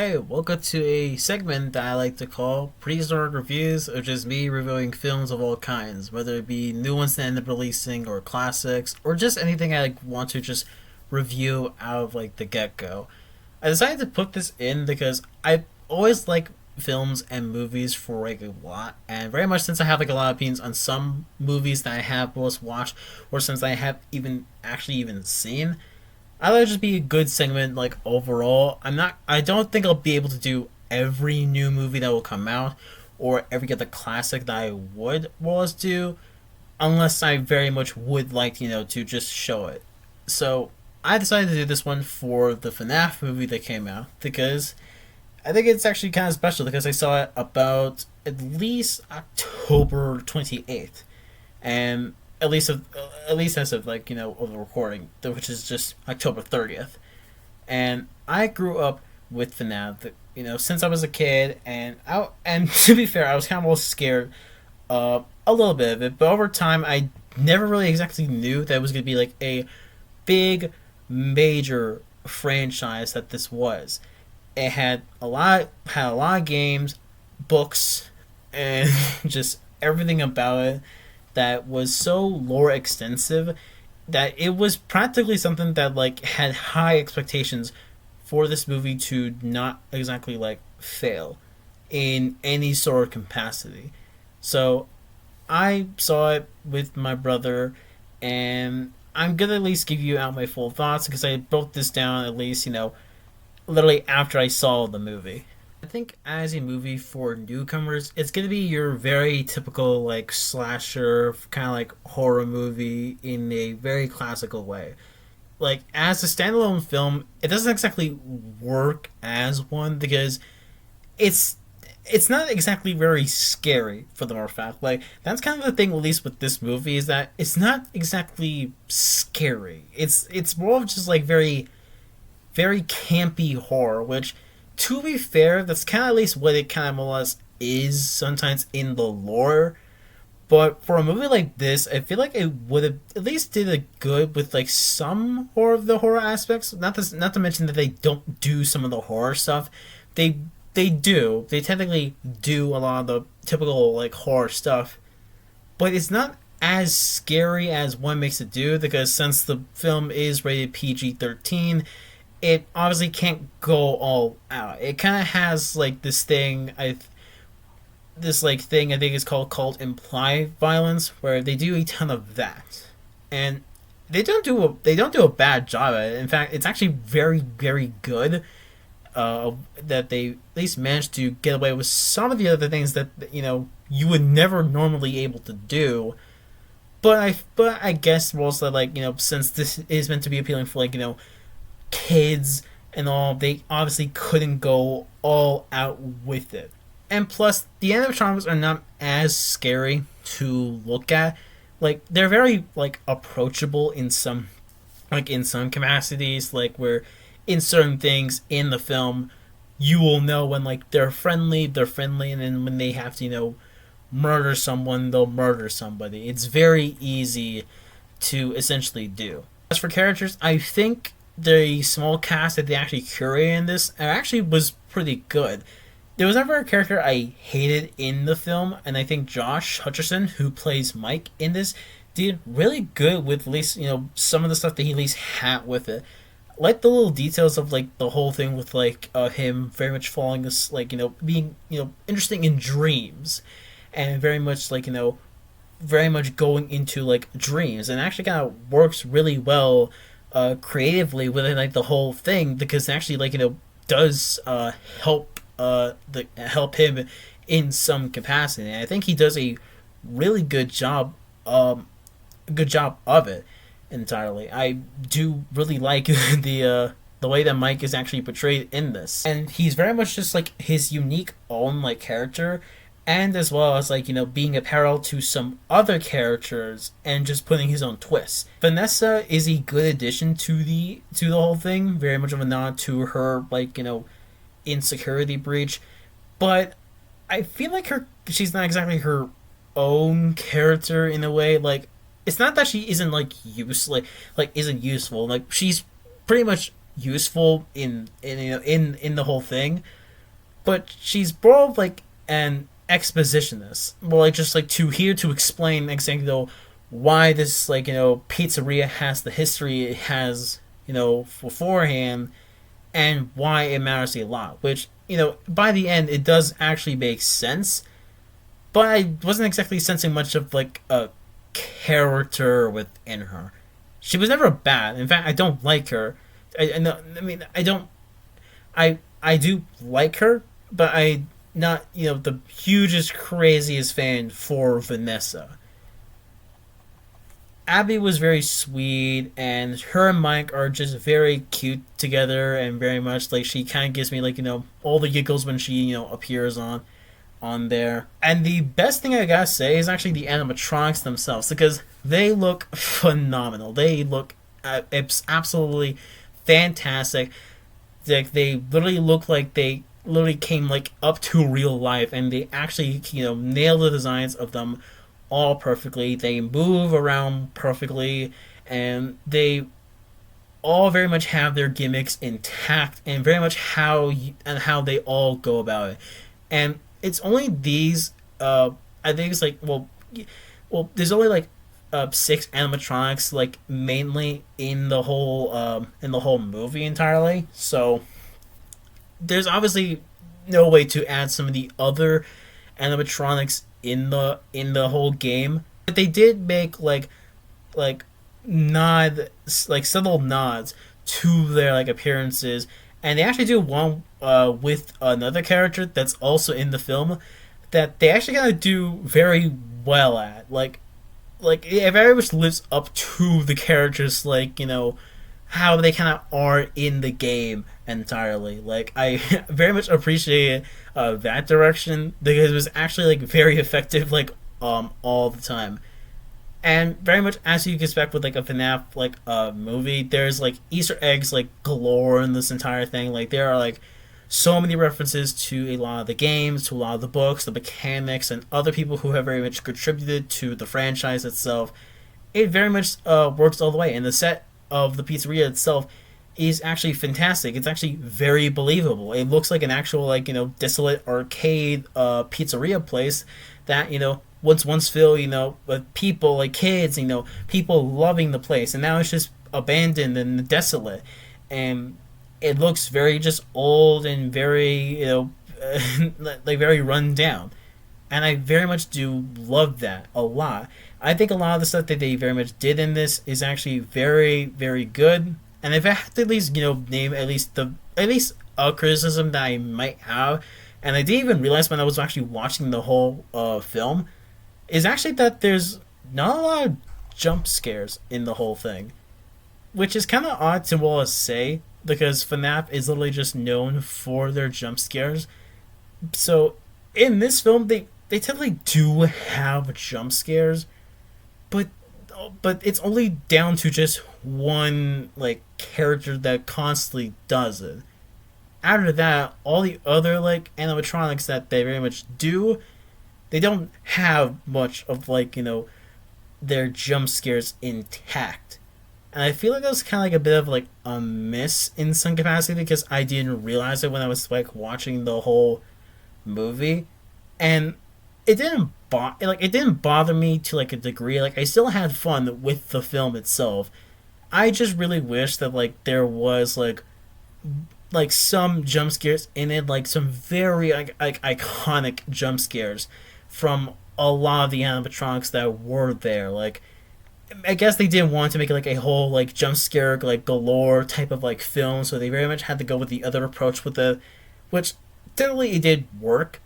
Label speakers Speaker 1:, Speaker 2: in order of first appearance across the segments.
Speaker 1: Hey, welcome to a segment that I like to call Prehistoric Reviews, which is me reviewing films of all kinds, whether it be new ones that end up releasing, or classics, or just anything I want to just review out of the get go. I decided to put this in because I always like films and movies for a lot, and very much since I have a lot of opinions on some movies that I have both watched, or since I have even seen. I thought it'd just be a good segment, overall. I don't think I'll be able to do every new movie that will come out, or every other classic that I would was do, unless I very much would like, to just show it. So I decided to do this one for the FNAF movie that came out, because I think it's actually kind of special because I saw it about at least October 28th, and at least as of of the recording, which is just October 30th. And I grew up with FNAF, since I was a kid, and to be fair, I was kind of almost scared a little bit of it, but over time, I never really exactly knew that it was going to be like a big, major franchise that this was. It had a lot of games, books, and just everything about it that was so lore extensive that it was practically something that had high expectations for this movie to not exactly fail in any sort of capacity. So I saw it with my brother, and I'm gonna at least give you out my full thoughts because I broke this down at least literally after I saw the movie. I think as a movie for newcomers, it's gonna be your very typical slasher kind of horror movie in a very classical way. Like as a standalone film, it doesn't exactly work as one because it's it's not exactly very scary for the most fact. Like that's kind of the thing, at least with this movie, is that it's not exactly scary. It's more of just very campy horror, which, to be fair, that's kind of at least what it kind of more or less is sometimes in the lore. But for a movie like this, I feel like it would have at least did a good with some horror of the horror aspects. Not to mention that they don't do some of the horror stuff. They they do. They technically do a lot of the typical horror stuff, but it's not as scary as one makes it do because since the film is rated PG-13, it obviously can't go all out. It kind of has this thing I think is called implied violence, where they do a ton of that, and they don't do a bad job at it. In fact, it's actually very good. That they at least managed to get away with some of the other things that you would never normally able to do. But I guess mostly since this is meant to be appealing for kids and all, they obviously couldn't go all out with it. And plus, the animatronics are not as scary to look at. They're very approachable in some capacities, where in certain things in the film you will know when they're friendly, and then when they have to murder someone, they'll murder somebody. It's very easy to essentially do. As for characters, I think the small cast that they actually curated in this actually was pretty good. There was never a character I hated in the film, and I think Josh Hutcherson, who plays Mike in this, did really good with at least some of the stuff that he at least had with it. Like the little details of the whole thing with him very much falling this being interesting in dreams, and very much very much going into dreams, and actually kind of works really well creatively within the whole thing, because it actually does help him in some capacity. And I think he does a really good job of it entirely. I do really like the way that Mike is actually portrayed in this, and he's very much just his unique own character, and as well as being a parallel to some other characters and just putting his own twists. Vanessa is a good addition to the whole thing, very much of a nod to her insecurity breach, but I feel like she's not exactly her own character in a way. It's not that she isn't isn't useful. She's pretty much useful in in the whole thing, but she's more of like an expositionist, more like just like to here to explain exactly why this like pizzeria has the history it has beforehand, and why it matters a lot. Which by the end it does actually make sense, but I wasn't exactly sensing much of like a character within her. She was never bad. In fact, I don't like her. I mean, I don't. I do like her, but I not the hugest craziest fan for Vanessa. Abby was very sweet, and her and Mike are just very cute together, and very much like she kind of gives me like all the giggles when she appears on there. And the best thing I gotta say is actually the animatronics themselves, because they look phenomenal. They look it's absolutely fantastic. Like they literally look like they literally came like up to real life, and they actually nail the designs of them all perfectly. They move around perfectly, and they all very much have their gimmicks intact, and very much how they all go about it. And it's only these. I think it's like there's only like six animatronics like mainly in the whole movie entirely. So there's obviously no way to add some of the other animatronics in the whole game. But they did make like nod like subtle nods to their like appearances, and they actually do one with another character that's also in the film that they actually kind of do very well at. Like it very much lives up to the characters, like how they kind of are in the game entirely. Like I very much appreciate that direction, because it was actually like very effective, like all the time. And very much as you can expect with like a FNAF like movie, there's like Easter eggs like galore in this entire thing. Like there are like so many references to a lot of the games, to a lot of the books, the mechanics, and other people who have very much contributed to the franchise itself. It very much works all the way, and the set of the pizzeria itself is actually fantastic. It's actually very believable. It looks like an actual like desolate arcade pizzeria place that once filled with people like kids, people loving the place, and now it's just abandoned and desolate, and it looks very just old and very like very run down. And I very much do love that a lot. I think a lot of the stuff that they very much did in this is actually very, very good. And if I had to at least, name at least a criticism that I might have, and I didn't even realize when I was actually watching the whole film, is actually that there's not a lot of jump scares in the whole thing, which is kind of odd to want to say, because FNAF is literally just known for their jump scares. So in this film, they typically do have jump scares, but it's only down to just one like character that constantly does it. After that, all the other like animatronics that they very much do, they don't have much of like their jump scares intact. And I feel like that was kind of like a bit of like a miss in some capacity, because I didn't realize it when I was like watching the whole movie, and it didn't bother me to like a degree. Like I still had fun with the film itself. I just really wish that like there was like some jump scares in it, like some very like iconic jump scares from a lot of the animatronics that were there. Like I guess they didn't want to make it like a whole like jump scare like galore type of like film, so they very much had to go with the other approach with the, which technically it did work,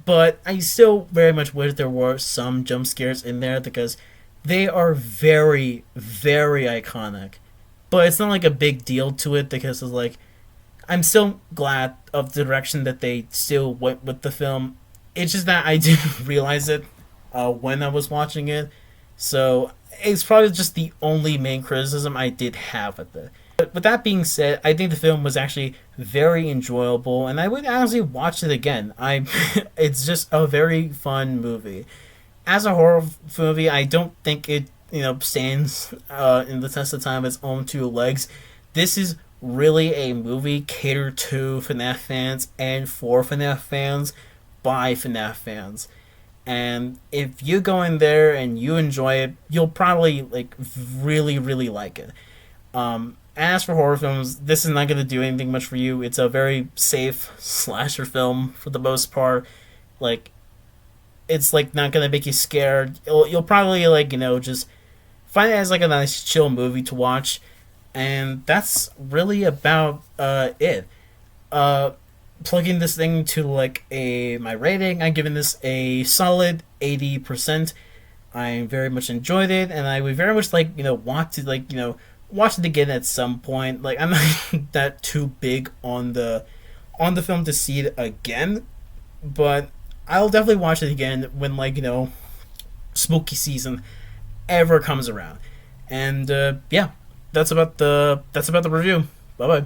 Speaker 1: but I still very much wish there were some jump scares in there, because they are very, very iconic. But it's not like a big deal to it, because it's like I'm still glad of the direction that they still went with the film. It's just that I didn't realize it when I was watching it, so it's probably just the only main criticism I did have with it. But with that being said, I think the film was actually very enjoyable, and I would honestly watch it again. It's just a very fun movie. As a horror movie, I don't think it stands in the test of time its own two legs. This is really a movie catered to FNAF fans and for FNAF fans by FNAF fans. And if you go in there and you enjoy it, you'll probably like really, really like it. As for horror films, this is not going to do anything much for you. It's a very safe slasher film for the most part. Like, it's like not going to make you scared. You'll probably like just find it as like a nice chill movie to watch, and that's really about it. Uh, Plugging this thing to like a my rating, I'm giving this a solid 80%. I very much enjoyed it, and I would very much like want to like watch it again at some point. Like I'm not that too big on the film to see it again, but I'll definitely watch it again when like spooky season ever comes around. And yeah, that's about the review. Bye bye.